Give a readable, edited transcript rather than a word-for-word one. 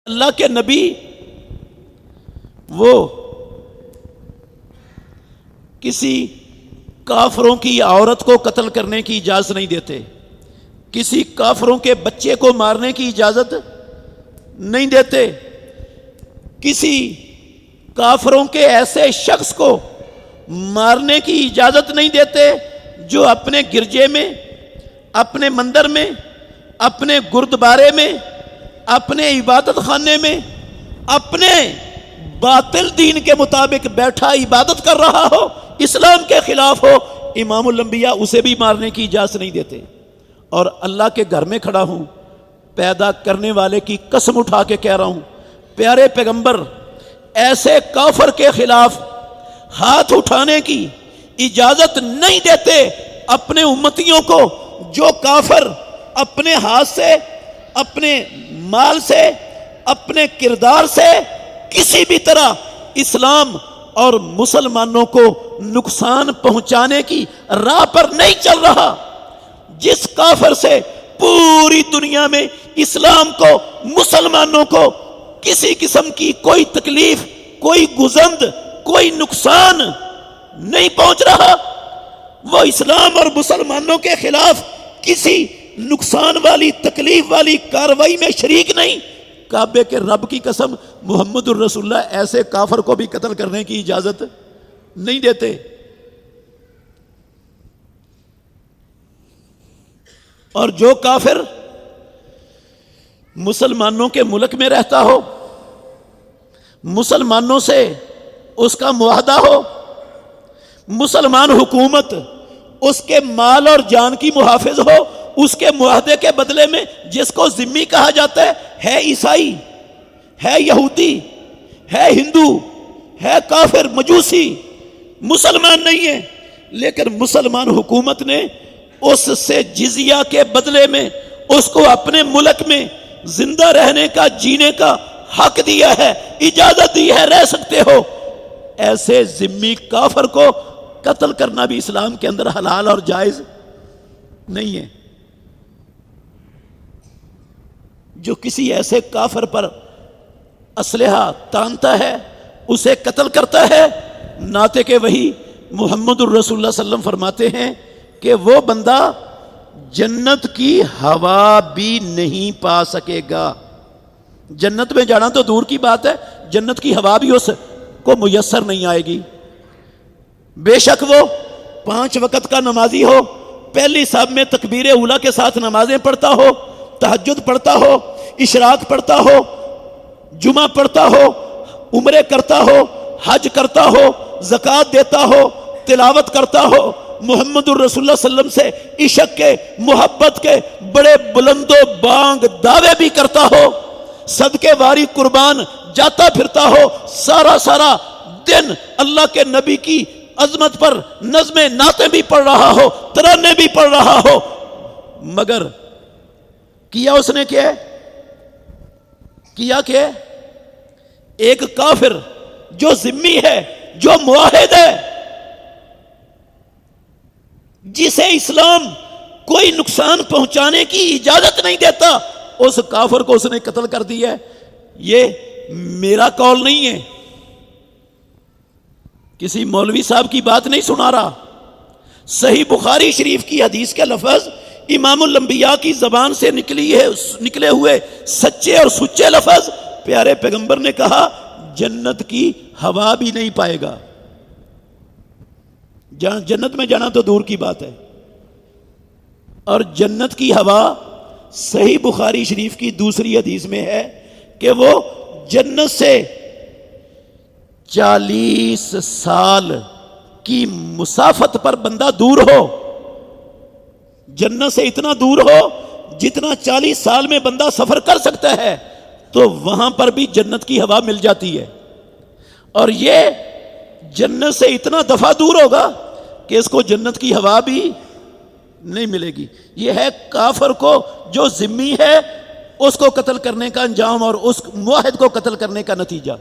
اللہ کے نبی وہ کسی کافروں کی عورت کو قتل کرنے کی اجازت نہیں دیتے، کسی کافروں کے بچے کو مارنے کی اجازت نہیں دیتے، کسی کافروں کے ایسے شخص کو مارنے کی اجازت نہیں دیتے جو اپنے گرجے میں، اپنے مندر میں، اپنے گردوارے میں، اپنے عبادت خانے میں اپنے باطل دین کے مطابق بیٹھا عبادت کر رہا ہو، اسلام کے خلاف ہو، امام الانبیاء اسے بھی مارنے کی اجازت نہیں دیتے۔ اور اللہ کے گھر میں کھڑا ہوں، پیدا کرنے والے کی قسم اٹھا کے کہہ رہا ہوں، پیارے پیغمبر ایسے کافر کے خلاف ہاتھ اٹھانے کی اجازت نہیں دیتے اپنے امتیوں کو، جو کافر اپنے ہاتھ سے، اپنے مال سے، اپنے کردار سے کسی بھی طرح اسلام اور مسلمانوں کو نقصان پہنچانے کی راہ پر نہیں چل رہا۔ جس کافر سے پوری دنیا میں اسلام کو، مسلمانوں کو کسی قسم کی کوئی تکلیف، کوئی گزند، کوئی نقصان نہیں پہنچ رہا، وہ اسلام اور مسلمانوں کے خلاف کسی نقصان والی، تکلیف والی کارروائی میں شریک نہیں۔ کعبے کے رب کی قسم محمد الرسول اللہ ایسے کافر کو بھی قتل کرنے کی اجازت نہیں دیتے۔ اور جو کافر مسلمانوں کے ملک میں رہتا ہو، مسلمانوں سے اس کا معاہدہ ہو، مسلمان حکومت اس کے مال اور جان کی محافظ ہو، اس کے معاہدے کے بدلے میں جس کو ذمہ کہا جاتا ہے عیسائی، ہے یہودی، ہے ہندو، ہے کافر، مجوسی، مسلمان نہیں ہے، لیکن مسلمان حکومت نے اس سے جزیہ کے بدلے میں اس کو اپنے ملک میں زندہ رہنے کا، جینے کا حق دیا ہے، اجازت دی ہے، رہ سکتے ہو۔ ایسے ذمی کافر کو قتل کرنا بھی اسلام کے اندر حلال اور جائز نہیں ہے۔ جو کسی ایسے کافر پر اسلحہ تانتا ہے، اسے قتل کرتا ہے، ناطق وحی محمد الرسول اللہ صلی اللہ علیہ وسلم فرماتے ہیں کہ وہ بندہ جنت کی ہوا بھی نہیں پا سکے گا۔ جنت میں جانا تو دور کی بات ہے، جنت کی ہوا بھی اس کو میسر نہیں آئے گی۔ بے شک وہ 5 وقت کا نمازی ہو، پہلی صف میں تکبیر اولیٰ کے ساتھ نمازیں پڑھتا ہو، تہجد پڑھتا ہو، اشراق پڑھتا ہو، جمعہ پڑھتا ہو، عمرے کرتا ہو، حج کرتا ہو، زکوٰۃ دیتا ہو، تلاوت کرتا ہو، محمد الرسول اللہ صلی اللہ علیہ وسلم سے عشق کے، محبت کے بڑے بلند و بانگ دعوے بھی کرتا ہو، صدقے واری قربان جاتا پھرتا ہو، سارا دن اللہ کے نبی کی عظمت پر نظمیں نعتیں بھی پڑھ رہا ہو، ترانے بھی پڑھ رہا ہو، مگر کیا اس نے کیا ایک کافر جو ذمی ہے، جو معاہد ہے، جسے اسلام کوئی نقصان پہنچانے کی اجازت نہیں دیتا، اس کافر کو اس نے قتل کر دیا ہے۔ یہ میرا قول نہیں ہے، کسی مولوی صاحب کی بات نہیں سنا رہا، صحیح بخاری شریف کی حدیث کے لفظ، امام الانبیاء کی زبان سے نکلے ہوئے سچے اور سچے لفظ، پیارے پیغمبر نے کہا جنت کی ہوا بھی نہیں پائے گا۔ جنت میں جانا تو دور کی بات ہے، اور جنت کی ہوا صحیح بخاری شریف کی دوسری حدیث میں ہے کہ وہ جنت سے 40 سال کی مسافت پر بندہ دور ہو، جنت سے اتنا دور ہو جتنا 40 سال میں بندہ سفر کر سکتا ہے، تو وہاں پر بھی جنت کی ہوا مل جاتی ہے۔ اور یہ جنت سے اتنا دفعہ دور ہوگا کہ اس کو جنت کی ہوا بھی نہیں ملے گی۔ یہ ہے کافر کو جو ذمی ہے، اس کو قتل کرنے کا انجام اور اس معاہد کو قتل کرنے کا نتیجہ۔